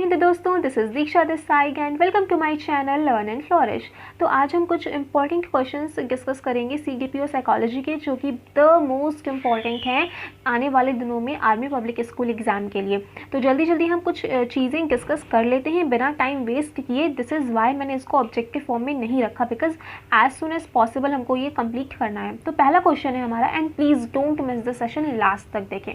हिंद दोस्तों, this is Diksha this side and welcome to my channel learn and flourish. तो आज हम कुछ इंपॉर्टेंट क्वेश्चंस डिस्कस करेंगे सीडीपीओ साइकोलॉजी के, जो कि द मोस्ट इम्पॉर्टेंट हैं आने वाले दिनों में आर्मी पब्लिक स्कूल एग्ज़ाम के लिए। तो जल्दी जल्दी हम कुछ चीज़ें डिस्कस कर लेते हैं बिना टाइम वेस्ट किए। दिस इज़ वाई मैंने इसको ऑब्जेक्टिव फॉर्म में नहीं रखा, because as soon as possible हमको ये कंप्लीट करना है। तो पहला क्वेश्चन है हमारा, and please don't miss the session, last तक देखें।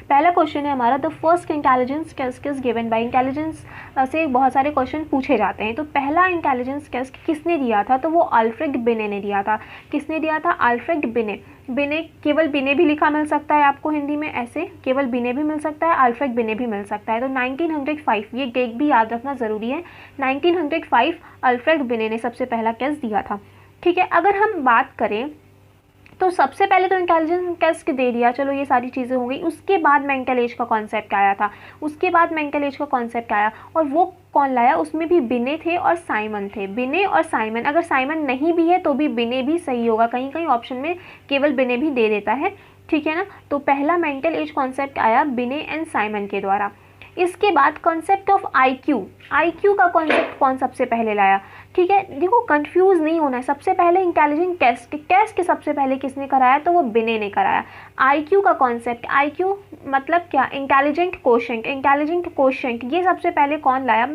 पहला क्वेश्चन है हमारा, the first intelligence test is given by. Intelligence से बहुत सारे क्वेश्चन पूछे जाते हैं। तो पहला इंटेलिजेंस टेस्ट किसने दिया था? तो वो अल्फ्रेड बिने ने दिया था। किसने दिया था? अल्फ्रेड बिने। बिने, केवल बिने भी लिखा मिल सकता है आपको हिंदी में, ऐसे केवल बिने भी मिल सकता है, अल्फ्रेड बिने भी मिल सकता है। तो 1905, ये डेट भी याद रखना ज़रूरी है। 1905 अल्फ्रेड बिने ने सबसे पहला टेस्ट दिया था। ठीक है, अगर हम बात करें तो सबसे पहले तो इंटेलिजेंस टेस्ट दे दिया, चलो ये सारी चीज़ें हो गई। उसके बाद मेंटल एज का कॉन्सेप्ट आया था। उसके बाद मेंटल एज का कॉन्सेप्ट आया, और वो कौन लाया? उसमें भी बिने थे और साइमन थे। बिने और साइमन, अगर साइमन नहीं भी है तो भी बिने भी सही होगा, कहीं कहीं ऑप्शन में केवल बिने भी दे देता है। ठीक है ना। तो पहला मेंटल एज कॉन्सेप्ट आया बिने एंड साइमन के द्वारा। इसके बाद कॉन्सेप्ट ऑफ आईक्यू, आईक्यू का कॉन्सेप्ट कौन सबसे पहले लाया? ठीक है, देखो कंफ्यूज नहीं होना है। सबसे पहले इंटेलिजेंट टेस्ट सबसे पहले किसने कराया? तो वो बिने ने कराया। आईक्यू का कॉन्सेप्ट, आईक्यू मतलब क्या? Intelligent quotient. इंटेलिजेंट कोशेंट ये सबसे पहले कौन लाया?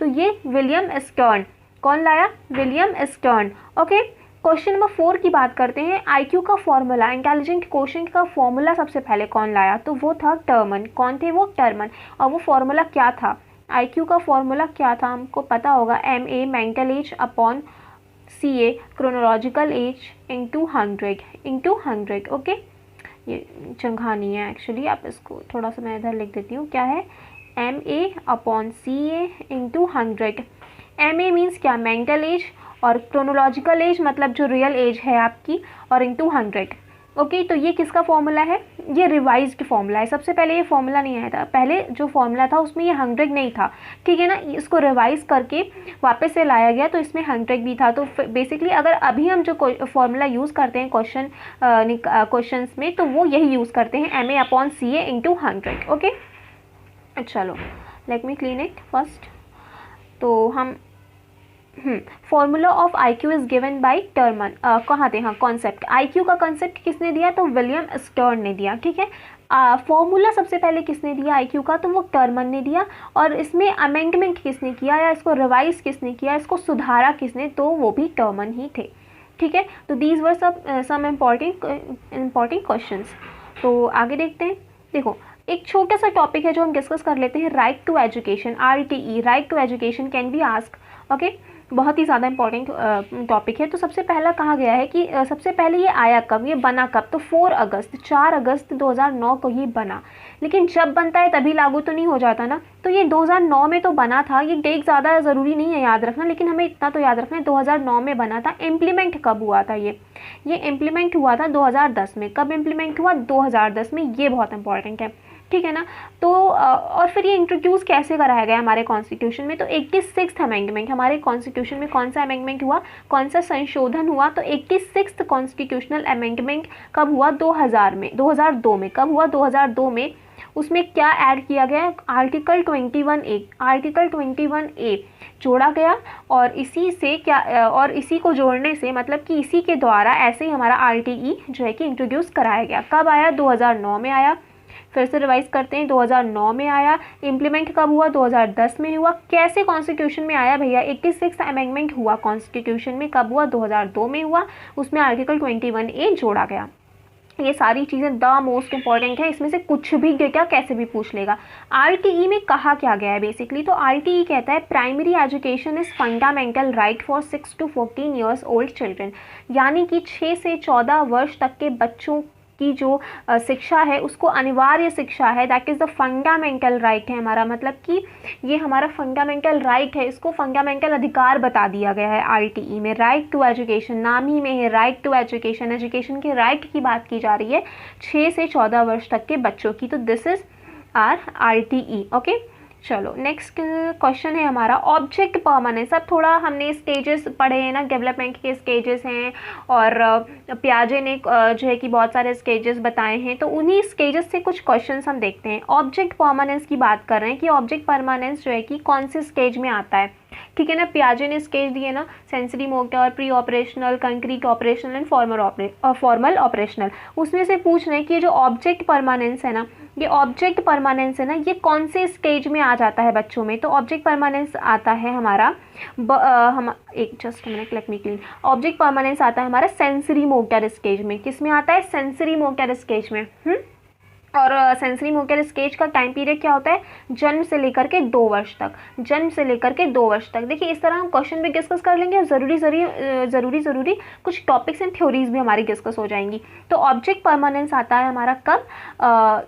तो ये विलियम स्टर्न। कौन लाया? William stern. Okay, question number 4 की बात करते हैं। आईक्यू का फॉर्मूला, इंटेलिजेंट कोशेंट का फॉर्मूला सबसे पहले कौन लाया? तो वो था टर्मन। कौन थे वो? टर्मन। और वो फॉर्मूला क्या था? आईक्यू का फॉर्मूला क्या था? हमको पता होगा, MA mental as upon CA chronological age into 100। Okay, ये चंगा नहीं है एक्चुअली, आप इसको थोड़ा सा मैं इधर लिख देती हूँ। क्या है? MA upon CA into 100। MA means क्या? मेंटल एज, और क्रोनोलॉजिकल एज मतलब जो रियल एज है आपकी, और इंटू 100। ओके, तो ये किसका फॉर्मूला है? ये रिवाइज्ड फॉर्मूला है। सबसे पहले ये फॉर्मूला नहीं आया था, पहले जो फॉर्मूला था उसमें ये 100 नहीं था। ठीक है ना, इसको रिवाइज करके वापस से लाया गया, तो इसमें 100 भी था। तो बेसिकली अगर अभी हम जो फॉर्मूला यूज़ करते हैं क्वेश्चंस में, तो वो यही यूज़ करते हैं, MA upon CA into 100। Okay, चलो let me clean it first. तो हम formula of IQ is given by Terman. कहाँ थे? हाँ, कॉन्सेप्ट। आईक्यू का कॉन्सेप्ट किसने दिया? तो विलियम स्टर्न ने दिया। ठीक है, फॉर्मूला सबसे पहले किसने दिया आईक्यू का? तो वो टर्मन ने दिया। और इसमें अमेंडमेंट किसने किया, या इसको रिवाइज किसने किया, इसको सुधारा किसने? तो वो भी टर्मन ही थे। ठीक है, तो these were some important questions. तो आगे देखते हैं। देखो, एक छोटा सा टॉपिक है जो हम डिस्कस कर लेते हैं, right to education, RTE, right to education can be ask. Okay, बहुत ही ज़्यादा इंपॉर्टेंट टॉपिक है। तो सबसे पहला कहा गया है कि सबसे पहले ये आया कब, ये बना कब? तो 4 अगस्त 2009 को ही बना। लेकिन जब बनता है तभी लागू तो नहीं हो जाता ना, तो ये 2009 में तो बना था। ये डेट ज़्यादा ज़रूरी नहीं है याद रखना, लेकिन हमें इतना तो याद रखना है 2009 में बना था। इम्प्लीमेंट कब हुआ था? ये इम्प्लीमेंट हुआ था 2010 में। कब इम्प्लीमेंट हुआ? 2010 में। ये बहुत इंपॉर्टेंट है। ठीक है ना। तो और फिर ये इंट्रोड्यूस कैसे कराया गया हमारे कॉन्स्टिट्यूशन में? तो 86th अमेंडमेंट, हमारे कॉन्स्टिट्यूशन में कौन सा अमेंडमेंट हुआ, कौन सा संशोधन हुआ? तो 86th कॉन्स्टिट्यूशनल अमेंडमेंट कब हुआ? 2002 में। कब हुआ? 2002 में। उसमें क्या ऐड किया गया? आर्टिकल 21A, आर्टिकल 21A जोड़ा गया। और इसी से क्या, और इसी को जोड़ने से मतलब कि इसी के द्वारा ऐसे ही हमारा RTE जो है कि इंट्रोड्यूस कराया गया। कब आया? 2009 में आया। फिर से रिवाइज करते हैं, 2009 में आया। इम्प्लीमेंट कब हुआ? 2010 में हुआ। कैसे कॉन्स्टिट्यूशन में आया भैया? 86th अमेंडमेंट हुआ कॉन्स्टिट्यूशन में। कब हुआ? 2002 में हुआ। उसमें आर्टिकल 21A जोड़ा गया। ये सारी चीज़ें द मोस्ट इंपॉर्टेंट है, इसमें से कुछ भी डेटा कैसे भी पूछ लेगा। RTE में कहा क्या गया है बेसिकली? तो RTE कहता है primary education is fundamental right for 6 to 14 years old children, यानी कि 6 से 14 वर्ष तक के बच्चों की जो शिक्षा है उसको अनिवार्य शिक्षा है। That is the fundamental right है हमारा, मतलब कि ये हमारा फंडामेंटल राइट है, इसको फंडामेंटल अधिकार बता दिया गया है RTE में। राइट टू एजुकेशन, नाम ही में है राइट टू एजुकेशन, एजुकेशन के राइट की बात की जा रही है 6 से 14 वर्ष तक के बच्चों की। तो दिस इज़ RTE। ओके, चलो नेक्स्ट क्वेश्चन है हमारा ऑब्जेक्ट परमानेंस। अब थोड़ा हमने स्टेजेस पढ़े हैं ना, डेवलपमेंट के स्टेजेस हैं और पियाजे ने जो है कि बहुत सारे स्टेजेस बताए हैं, तो उन्हीं स्टेजेस से कुछ क्वेश्चंस हम देखते हैं। ऑब्जेक्ट परमानेंस की बात कर रहे हैं कि ऑब्जेक्ट परमानेंस जो है कि कौन से स्टेज में आता है, ठीक है ना। पियाजे ने स्टेज दिए ना, sensory motor, pre operational, concrete operational and formal operational. उसमें से पूछ रहे हैं कि ये जो ऑब्जेक्ट परमानेंस है ना, ये ऑब्जेक्ट परमानेंस है ना, ये कौन से स्टेज में आ जाता है बच्चों में। तो ऑब्जेक्ट परमानेंस आता है हमारा हम एक just minute late me clean. Object permanence आता है हमारा सेंसरी मोटर स्टेज में। किस में आता है? सेंसरी मोटर स्टेज में। और सेंसरी मोटर स्टेज का टाइम पीरियड क्या होता है? जन्म से लेकर के 2 वर्ष तक। जन्म से लेकर के 2 वर्ष तक। देखिए इस तरह हम क्वेश्चन भी डिस्कस कर लेंगे और ज़रूरी कुछ टॉपिक्स एंड थ्योरीज भी हमारी डिस्कस हो जाएंगी। तो ऑब्जेक्ट परमानेंस आता है हमारा कब?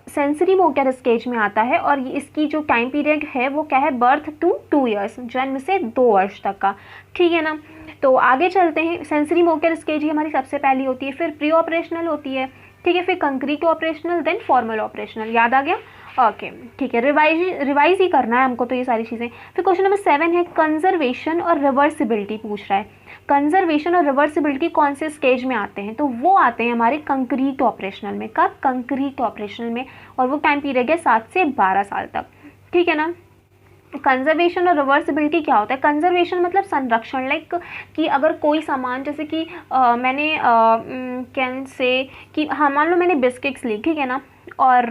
सेंसरी मोटर स्टेज में आता है और इसकी जो टाइम पीरियड है वो क्या है? बर्थ टू 2 ईयर्स, जन्म से 2 वर्ष तक का, ठीक है ना। तो आगे चलते हैं। सेंसरी मोटर स्टेज ही हमारी सबसे पहली होती है, फिर प्री ऑपरेशनल होती है, ठीक है, फिर concrete operational, then formal operational. याद आ गया? ओके, ठीक है, रिवाइज ही करना है हमको तो ये सारी चीज़ें। फिर क्वेश्चन नंबर 7 है कंजर्वेशन और रिवर्सिबिलिटी पूछ रहा है। कंजर्वेशन और रिवर्सिबिलिटी कौन से स्टेज में आते हैं? तो वो आते हैं हमारे कंक्रीट ऑपरेशनल में। कब? कंक्रीट ऑपरेशनल में, और वो टाइम पीरियड है 7 से 12 साल तक, ठीक है ना। कंजर्वेशन और रिवर्सिबिलिटी क्या होता है? कंजर्वेशन मतलब संरक्षण, लाइक कि अगर कोई सामान जैसे कि मैंने कैन से कि हाँ मान लो मैंने बिस्किट्स ली, ठीक है ना, और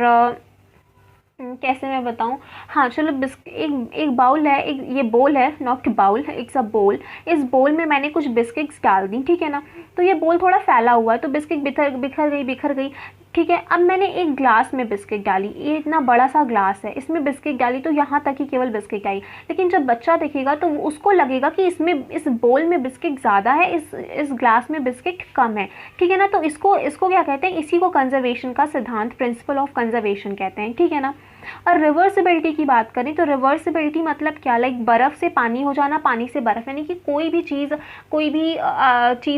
कैसे मैं बताऊँ, हाँ चलो एक बाउल है, एक ये बोल है, नॉट बाउल, इट्स अ बोल। इस बोल में मैंने कुछ बिस्किट्स डाल दी, ठीक है ना। तो ये बोल थोड़ा फैला हुआ है, तो बिस्किट बिखर गई, ठीक है। अब मैंने एक ग्लास में बिस्किट डाली, ये इतना बड़ा सा ग्लास है, इसमें बिस्किट डाली तो यहाँ तक ही केवल बिस्किट आई। लेकिन जब बच्चा देखेगा तो उसको लगेगा कि इसमें इस बोल में बिस्किट ज़्यादा है, इस ग्लास में बिस्किट कम है, ठीक है ना। तो इसको क्या कहते हैं? इसी को कंजर्वेशन का सिद्धांत, प्रिंसिपल ऑफ कंजर्वेशन कहते हैं, ठीक है ना। और रिवर्सिबिलिटी की बात करें तो रिवर्सिबिलिटी मतलब क्या? लाइक बर्फ़ से पानी हो जाना, पानी से बर्फ़, यानी कि कोई भी चीज़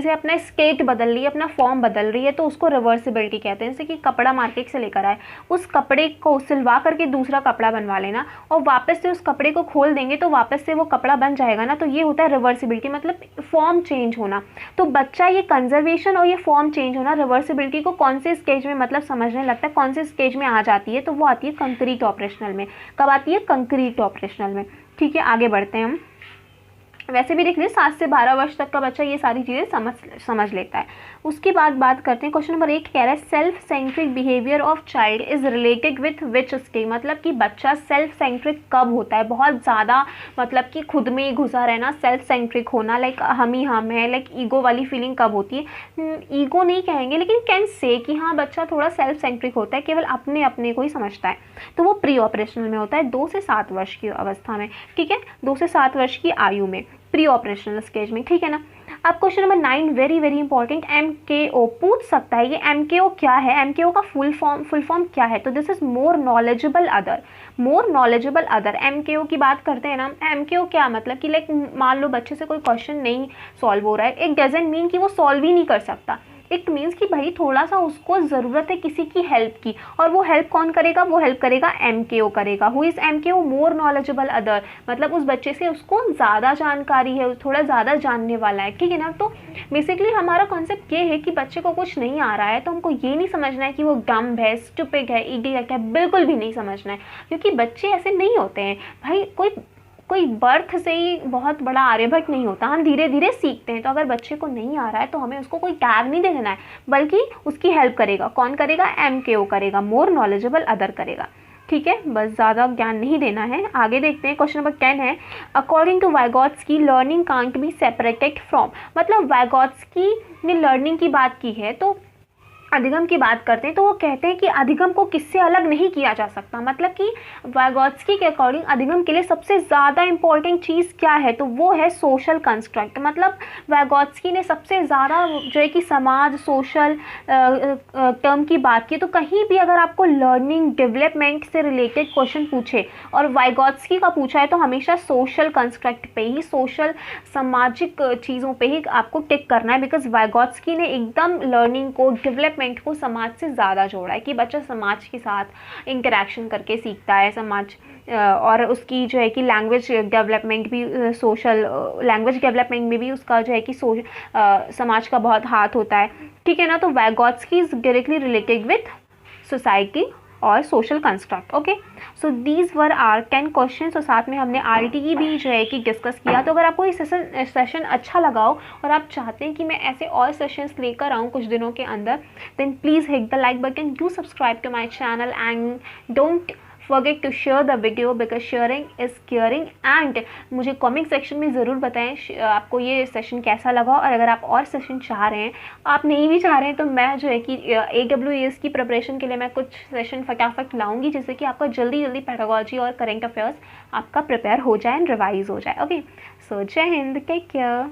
है अपना स्टेट बदल रही है, अपना फॉर्म बदल रही है, तो उसको रिवर्सिबिलिटी कहते हैं। जैसे कि कपड़ा मार्केट से लेकर आए, उस कपड़े को सिलवा करके दूसरा कपड़ा बनवा लेना और वापस से उस कपड़े को खोल देंगे तो वापस से वो कपड़ा बन जाएगा ना, तो ये होता है रिवर्सिबिलिटी, मतलब फॉर्म चेंज होना। तो बच्चा ये कंजर्वेशन और ये फॉर्म चेंज होना, रिवर्सिबिलिटी को कौन से स्टेज में मतलब समझने लगता है, कौन से स्टेज में आ जाती है? तो वो आती है कंक्रीट ऑपरेशनल में। कब आती है? कंक्रीट ऑपरेशनल में, ठीक है। आगे बढ़ते हैं हम। वैसे भी देख लीजिए 7 से 12 वर्ष तक का बच्चा ये सारी चीज़ें समझ लेता है। उसके बाद बात करते हैं, क्वेश्चन नंबर 1 कह रहा है self centric behaviour of child is related with which stage. मतलब कि बच्चा सेल्फ सेंट्रिक कब होता है? बहुत ज़्यादा मतलब कि खुद में ही घुसा रहना, सेल्फ सेंट्रिक होना, लाइक हम ही हम है, लाइक ईगो वाली फीलिंग कब होती है? ईगो नहीं कहेंगे लेकिन कैन से कि हाँ बच्चा थोड़ा सेल्फ सेंट्रिक होता है, केवल अपने को ही समझता है। तो वो प्री ऑपरेशनल में होता है 2 से 7 वर्ष की अवस्था में, ठीक है, 2 से 7 वर्ष की आयु में, प्री ऑपरेशनल स्टेज में, ठीक है ना। अब question number 9 very important, MKO पूछ सकता है। ये MKO क्या है? MKO का फुल फॉर्म क्या है? तो this is more knowledgeable other. MKO की बात करते हैं ना, MKO क्या मतलब कि लाइक मान लो बच्चे से कोई क्वेश्चन नहीं सॉल्व हो रहा है, इट डजंट मीन कि वो सॉल्व ही नहीं कर सकता। इट मीन्स कि भाई थोड़ा सा उसको ज़रूरत है किसी की हेल्प की, और वो हेल्प कौन करेगा? वो हेल्प करेगा MKO करेगा। Who is MKO? More knowledgeable other, मतलब उस बच्चे से उसको ज़्यादा जानकारी है, थोड़ा ज़्यादा जानने वाला है, ठीक है ना। तो बेसिकली हमारा कॉन्सेप्ट ये है कि बच्चे को कुछ नहीं आ रहा है तो हमको ये नहीं समझना है कि वो डम है, स्टूपिड है, इडियट है, बिल्कुल भी नहीं समझना है, क्योंकि बच्चे ऐसे नहीं होते हैं भाई। कोई बर्थ से ही बहुत बड़ा आर्यभट्ट नहीं होता, हम धीरे धीरे सीखते हैं। तो अगर बच्चे को नहीं आ रहा है तो हमें उसको कोई टैग नहीं दे देना है, बल्कि उसकी हेल्प करेगा। कौन करेगा? MKO करेगा, मोर नॉलेजेबल अदर करेगा, ठीक है। बस ज़्यादा ज्ञान नहीं देना है। आगे देखते हैं, क्वेश्चन नंबर 10 है according to Vygotsky learning can't be separated from. मतलब वाइगॉत्स्की ने लर्निंग की बात की है, तो अधिगम की बात करते हैं तो वो कहते हैं कि अधिगम को किससे अलग नहीं किया जा सकता। मतलब कि वाइगॉत्स्की के अकॉर्डिंग अधिगम के लिए सबसे ज़्यादा इंपॉर्टेंट चीज़ क्या है? तो वो है सोशल कंस्ट्रक्ट। मतलब वाइगॉत्स्की ने सबसे ज़्यादा जो है कि समाज, सोशल टर्म की बात की। तो कहीं भी अगर आपको लर्निंग डेवलपमेंट से रिलेटेड क्वेश्चन पूछे और वाइगॉत्स्की का पूछा है तो हमेशा सोशल कंस्ट्रक्ट पे ही, सोशल सामाजिक चीज़ों पे ही आपको टिक करना है, बिकॉज वाइगॉत्स्की ने एकदम लर्निंग को, डेवलपमेंट को समाज से ज़्यादा जोड़ा है कि बच्चा समाज के साथ इंटरेक्शन करके सीखता है, समाज और उसकी जो है कि लैंग्वेज डेवलपमेंट भी, सोशल लैंग्वेज डेवलपमेंट में भी उसका जो है कि समाज का बहुत हाथ होता है, ठीक है ना। तो Vygotsky is directly related with society और social construct. Okay, so these were are 10 question. और साथ में हमने RTE भी जो है कि डिस्कस किया। तो अगर आपको ये सेशन अच्छा लगा हो और आप चाहते हैं कि मैं ऐसे और सेशंस लेकर आऊँ कुछ दिनों के अंदर, then please hit the like button, do subscribe to my channel and don't forget to share the video because sharing is caring। and मुझे कमेंट सेक्शन में ज़रूर बताएं आपको ये सेशन कैसा लगा। और अगर आप और सेशन चाह रहे हैं, आप नहीं भी चाह रहे हैं, तो मैं जो है कि AWS की प्रिपरेशन के लिए मैं कुछ सेशन फटाफट लाऊंगी जिससे कि आपका जल्दी जल्दी पेडागोजी और करेंट अफेयर्स आपका प्रिपेयर हो जाए एंड रिवाइज हो जाए। ओके, सो जय हिंद, टेक केयर।